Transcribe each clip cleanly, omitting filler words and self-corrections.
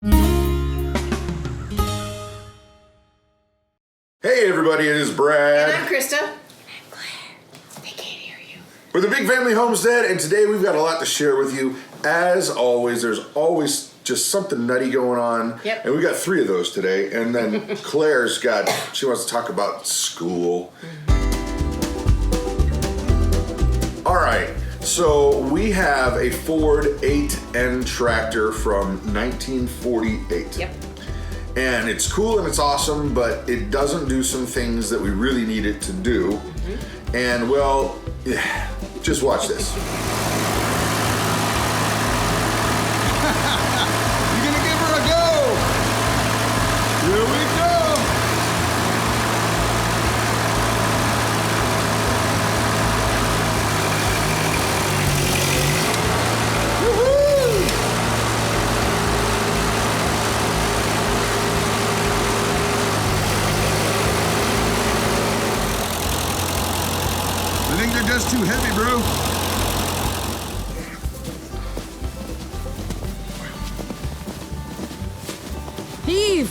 Hey everybody, it is Brad. And I'm Krista. I'm Claire. They can't hear you. We're the Big Family Homestead, and today we've got a lot to share with you. As always, there's always just something nutty going on. Yep. And we got 3 of those today. And then Claire's she wants to talk about school. All right, so we have a Ford 8N tractor from 1948. Yep. And it's cool and it's awesome, but it doesn't do some things that we really need it to do. Mm-hmm. And well, yeah, just watch this. You gonna give her a go? Here we go. I think they're just too heavy, bro. Heave!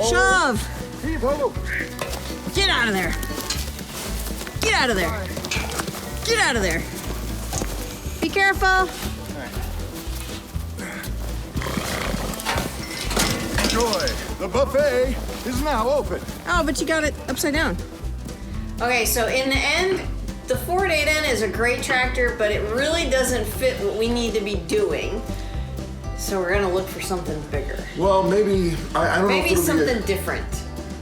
Shove! Heave ho! Get out of there! Get out of there! Get out of there! Be careful! Enjoy. The buffet is now open. Oh, but you got it upside down. Okay, so in the end, the Ford 8N is a great tractor, but it really doesn't fit what we need to be doing. So we're gonna look for something bigger. Well, maybe, I don't know if Maybe it'll something be different.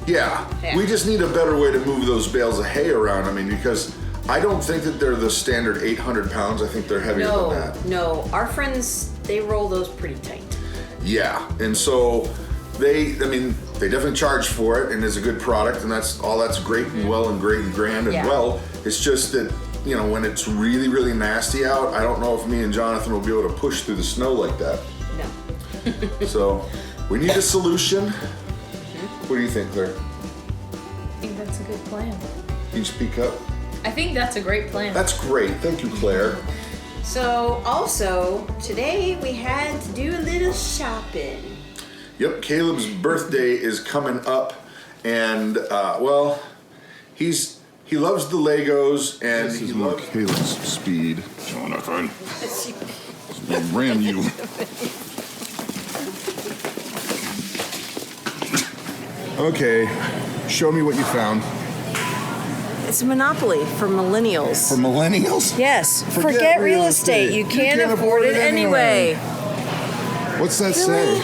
Yeah, we just need a better way to move those bales of hay around. I mean, because I don't think that they're the standard 800 pounds. I think they're heavier than that. No, our friends, they roll those pretty tight. Yeah, and so they definitely charge for it, and it's a good product, and that's great and well and great and grand and Yeah. well. It's just that, you know, when it's really, really nasty out, I don't know if me and Jonathan will be able to push through the snow like that. No. So we need a solution. What do you think, Claire? I think that's a good plan. Can you speak up? I think that's a great plan. That's great. Thank you, Claire. So also, today we had to do a little shopping. Yep, Caleb's birthday is coming up, and well, he loves the Legos, and This he is more loves. Caleb's speed. Jonathan. I ram you. Okay, show me what you found. It's a monopoly for millennials. For millennials? Yes, Forget forget real real estate. estate. You can't afford it anyway. What's that say?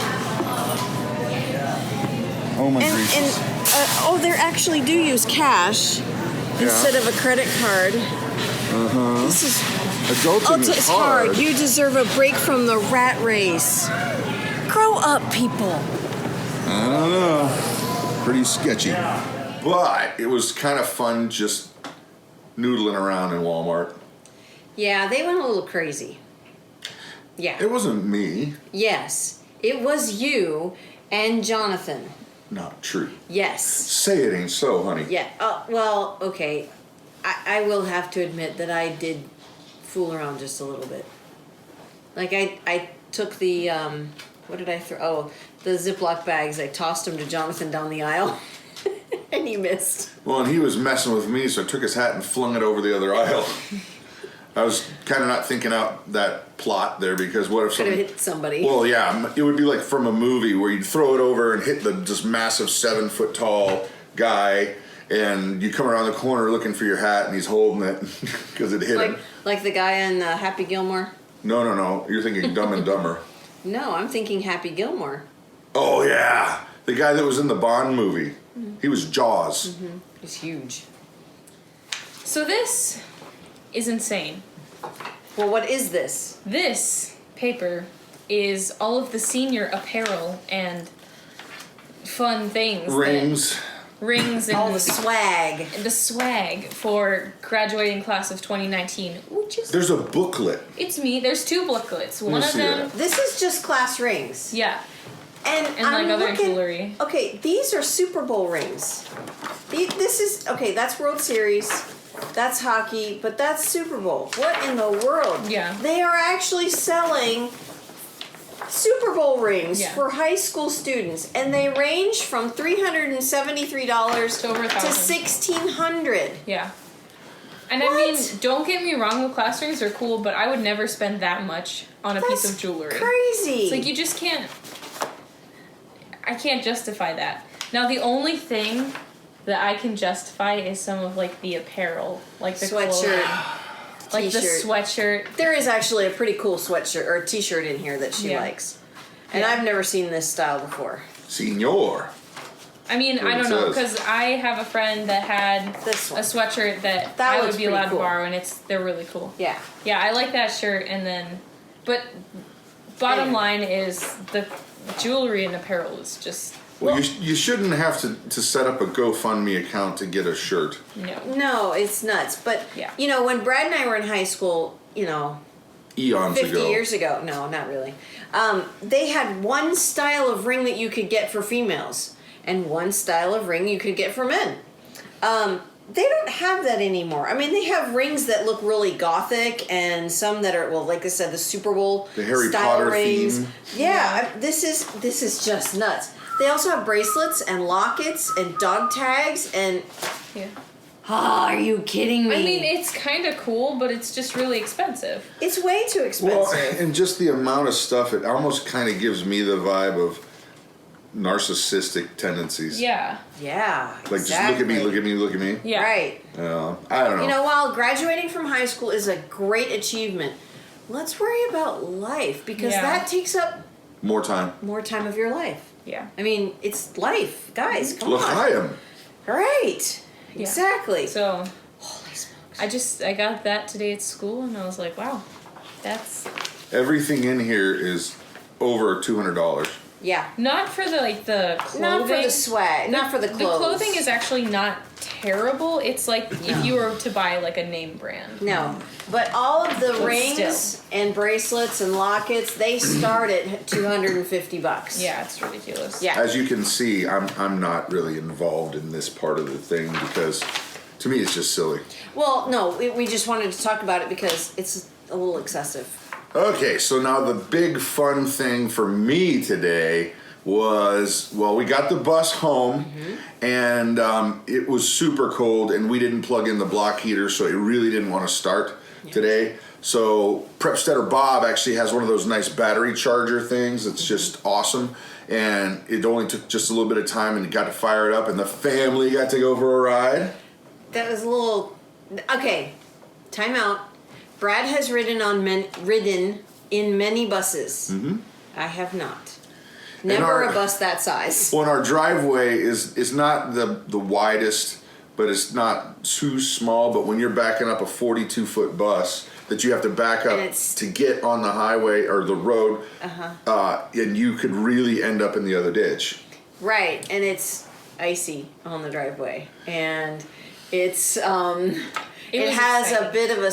Oh my And gracious. they actually do use cash instead of a credit card. This is Adulting is it's hard. You deserve a break from the rat race. Grow up, people. I don't know. Pretty sketchy. But it was kind of fun just noodling around in Walmart. Yeah, they went a little crazy. Yeah. It wasn't me. Yes, it was you and Jonathan. Not true. Yes. Say it ain't so, honey. Yeah. Well, okay. I will have to admit that I did fool around just a little bit. Like I took the what did I throw? Oh, the Ziploc bags. I tossed them to Jonathan down the aisle, and he missed. Well, and he was messing with me, so I took his hat and flung it over the other aisle. I was kind of not thinking out that plot there, because what if Could have something... hit somebody. Well, yeah, it would be like from a movie where you'd throw it over and hit the just massive 7-foot-tall guy, and you come around the corner looking for your hat, and he's holding it because it hit him. Like the guy in Happy Gilmore. No. You're thinking Dumb and Dumber. No, I'm thinking Happy Gilmore. Oh, yeah. The guy that was in the Bond movie. He was Jaws. He's huge. So this is insane. Well, what is this? This paper is all of the senior apparel and fun things. Rings. Rings and All the swag. the swag for graduating class of 2019, which is... There's a booklet. It's me. There's 2 booklets. me One of see them... that. This is just class rings. Yeah. And like I'm other looking, jewelry. Okay, these are Super Bowl rings. This is, okay, that's World Series. That's hockey, but that's Super Bowl. What in the world? Yeah. They are actually selling Super Bowl rings Yeah. for high school students, and they range from $373 To over to $1,000. $1,600. Yeah. And What? I mean, don't get me wrong, the class rings are cool, but I would never spend that much on a piece That's of jewelry. crazy. It's like you just can't. I can't justify that. Now, the only thing that I can justify is some of like the apparel, like the Sweatshirt, clothing, like the t-shirt. sweatshirt. There is actually a pretty cool sweatshirt or t-shirt in here that she Yeah. likes, and Yeah. I've never seen this style before. Senor. I mean, What I don't it know, says. because I have a friend that had This a one. sweatshirt that That I looks would be pretty allowed cool. to borrow, and they're really cool. Yeah. Yeah, I like that shirt, and then, but bottom Anyway. line is the jewelry and apparel is just Well, you shouldn't have to set up a GoFundMe account to get a shirt. no. No, it's nuts. But Yeah. you know, when Brad and I were in high school, you know, Eons 50 ago. years ago. No, not really. They had one style of ring that you could get for females and one style of ring you could get for men. They don't have that anymore. I mean, they have rings that look really gothic and some that are, well, like I said, the Super Bowl The Harry style Potter rings. theme. Yeah, this is just nuts. They also have bracelets and lockets and dog tags and Yeah. are you kidding me? I mean, it's kind of cool, but it's just really expensive. it's way too Well, expensive. and just the amount of stuff, it almost kind of gives me the vibe of narcissistic tendencies. Yeah. Yeah, Like, just look at me, look at me, look at me. Yeah. Right. I don't know. You know, while graduating from high school is a great achievement, let's worry about life because Yeah. that takes up More time. more time of your life. Yeah. I mean, it's life, guys. Come Look, on. I am. Right. Yeah. Exactly. So Holy smokes. I got that today at school, and I was like, wow, that's Everything in here is over $200. Yeah. not for the clothing. Not for the swag. Not for the clothes. The clothing is actually not terrible. It's like if you were to buy like a name brand. No. But all of the But rings still. and bracelets and lockets, they start at $250. Yeah, it's ridiculous. Yeah. As you can see, I'm not really involved in this part of the thing because to me it's just silly. Well, no, we just wanted to talk about it because it's a little excessive. Okay, so now the big fun thing for me today was, well, we got the bus home and it was super cold and we didn't plug in the block heater, so it really didn't want to start today. So Prepsteader Bob actually has one of those nice battery charger things. It's just awesome. And it only took just a little bit of time and it got to fire it up and the family got to go for a ride. That was a little. Okay, time out. Brad has ridden in many buses. Mm-hmm. I have not. Never a bus that size. Well, and our driveway is not the widest, but it's not too small. But when you're backing up a 42-foot bus that you have to back up And it's- to get on the highway or the road, and you could really end up in the other ditch. Right, and it's icy on the driveway, and it's it was has exciting. a bit of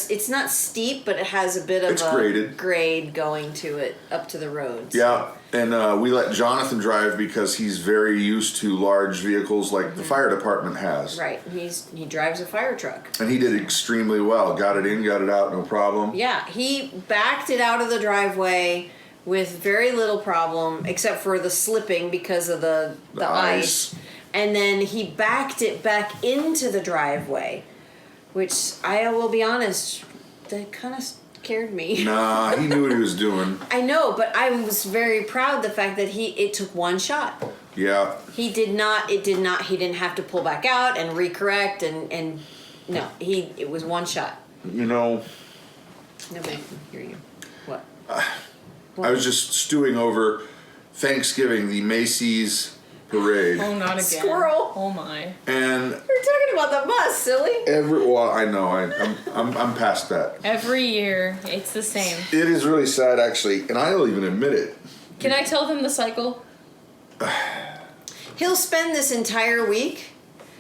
it's not steep, but it has a bit of It's a graded. grade going to it up to the roads. Yeah, and we let Jonathan drive because he's very used to large vehicles like the fire department has. Right, he drives a fire truck. And he did extremely well. Got it in, got it out, no problem. Yeah, he backed it out of the driveway with very little problem, except for the slipping because of the ice. And then he backed it back into the driveway, which I will be honest, that kind of scared me. Nah, he knew what he was doing. I know, but I was very proud the fact that it took one shot. Yeah. He didn't have to pull back out and recorrect and no, it was one shot. You know, Nobody can hear you. What? I was just stewing over Thanksgiving, the Macy's parade. Oh, not again. Squirrel. Oh my. And We're talking about the bus, silly. I know, I'm past that. Every year, it's the same. It is really sad, actually, and I'll even admit it. Can I tell them the cycle? He'll spend this entire week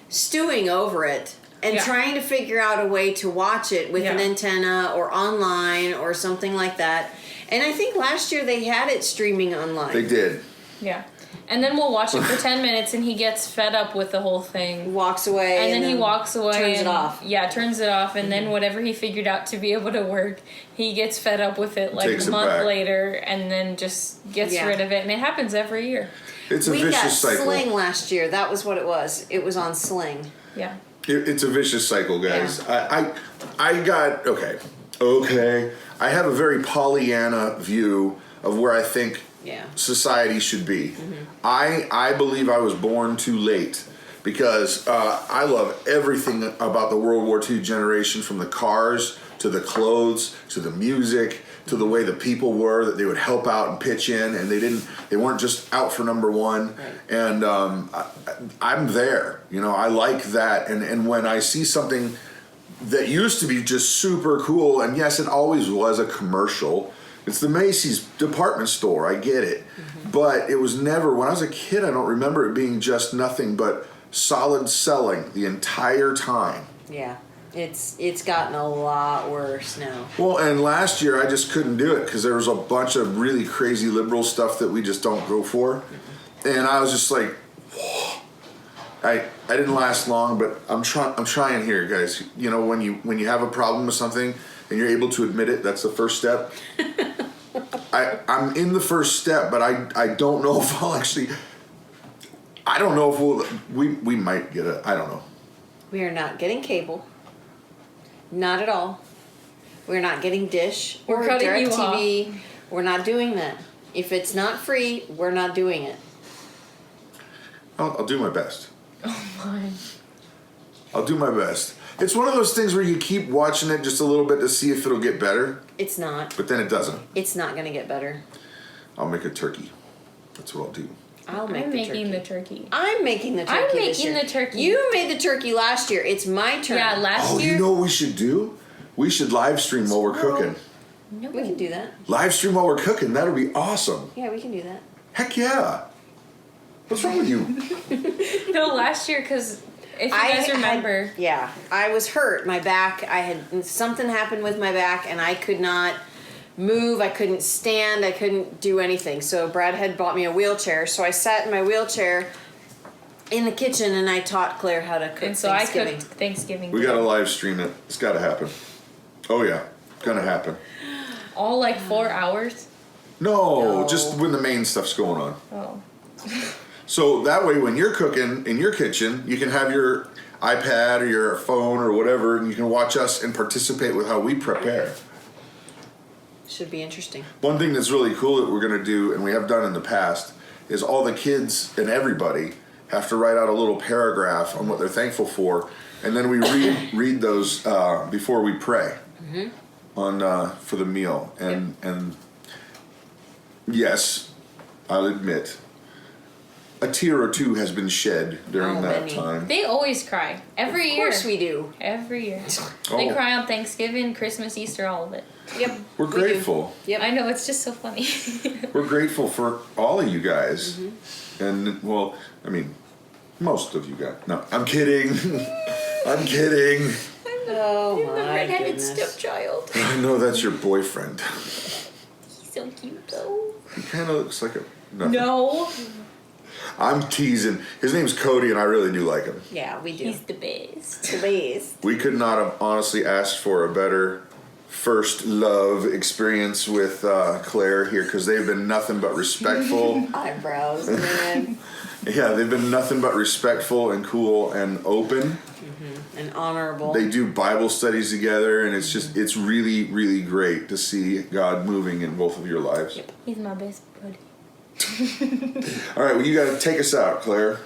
stewing over it and Yeah. trying to figure out a way to watch it with an Yeah. antenna or online or something like that. And I think last year they had it streaming online. They did. Yeah. And then we'll watch it for 10 minutes and he gets fed up with the whole thing. Walks away. And then he walks away. Turns it off. Yeah, turns it off. And then whatever he figured out to be able to work, he gets fed up with it like Takes a it month back. later and then just gets rid of it. And it happens every year. It's a We got vicious cycle. Sling last year. That was what it was. It was on Sling. Yeah. It's a vicious cycle, guys. I got okay. I have a very Pollyanna view of where I think society should be. I believe I was born too late because I love everything about the World War II generation, from the cars to the clothes to the music to the way the people were, that they would help out and pitch in, and they weren't just out for number one. Right. And I'm there. I like that. And when I see something that used to be just super cool, and yes, it always was a commercial. It's the Macy's department store, I get it. But it was never, when I was a kid, I don't remember it being just nothing but solid selling the entire time. Yeah. It's gotten a lot worse now. Well, and last year I just couldn't do it because there was a bunch of really crazy liberal stuff that we just don't go for. And I was just like, whoa. I didn't last long, but I'm trying here, guys. When you have a problem with something and you're able to admit it, that's the first step. I'm in the first step, but I don't know if I'll actually. I don't know if we might get I don't know. We are not getting cable. Not at all. We're not getting Dish or We're cutting you DirecTV. off. We're not doing that. If it's not free, we're not doing it. I'll do my best. Oh my. I'll do my best. It's one of those things where you keep watching it just a little bit to see if it'll get better, It's not. but then it doesn't. It's not going to get better. I'll make a turkey. That's what I'll do. I'll make I'm the making turkey. the turkey. I'm making the turkey. I'm this making year. the turkey. You made the turkey last year. It's my turn. Yeah, last year. You know what we should do? We should live stream while we're cooking. No. We can do that. Live stream while we're cooking. That'll be awesome. Yeah, we can do that. Heck yeah. What's wrong with you? No, last year, because if you guys remember. I was hurt. My back, something happened with my back and I could not move. I couldn't stand. I couldn't do anything. So Brad had bought me a wheelchair. So I sat in my wheelchair in the kitchen and I taught Claire how to cook And so Thanksgiving. I cooked Thanksgiving. We gotta live stream it. It's gotta happen. Oh yeah. Gonna happen. All like 4 hours? No, No. just when the main stuff's going on. Oh. So that way when you're cooking in your kitchen, you can have your iPad or your phone or whatever, and you can watch us and participate with how we prepare. Should be interesting. One thing that's really cool that we're going to do, and we have done in the past, is all the kids and everybody have to write out a little paragraph on what they're thankful for, and then we read those before we pray on for the meal. And yes, I'll admit, a tear or two has been shed during that many. time. They always cry. Every year. Of course we do. Every year. Oh. They cry on Thanksgiving, Christmas, Easter, all of it. Yep. We're we do. grateful. Yep. I know, it's just so funny. We're grateful for all of you guys. And, well, I mean, most of you guys. No, I'm kidding. I'm kidding. Oh I'm the my redheaded goodness. stepchild. I know that's your boyfriend. He's so cute, though. He kind of looks like a... Nothing. No. I'm teasing. His name's Cody, and I really do like him. Yeah, we do. He's the best. the best. We could not have honestly asked for a better first love experience with Claire here, because they've been nothing but respectful. Eyebrows, man. Yeah, they've been nothing but respectful and cool and open. And honorable. They do Bible studies together, and it's really, really great to see God moving in both of your lives. He's my best buddy. All right, well, you got to take us out, Claire.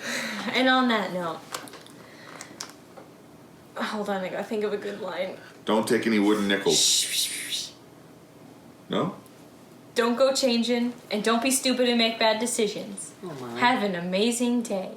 And on that note, hold on, I gotta think of a good line. Don't take any wooden nickels. No? Don't go changing, and don't be stupid and make bad decisions. Oh my. Have an amazing day.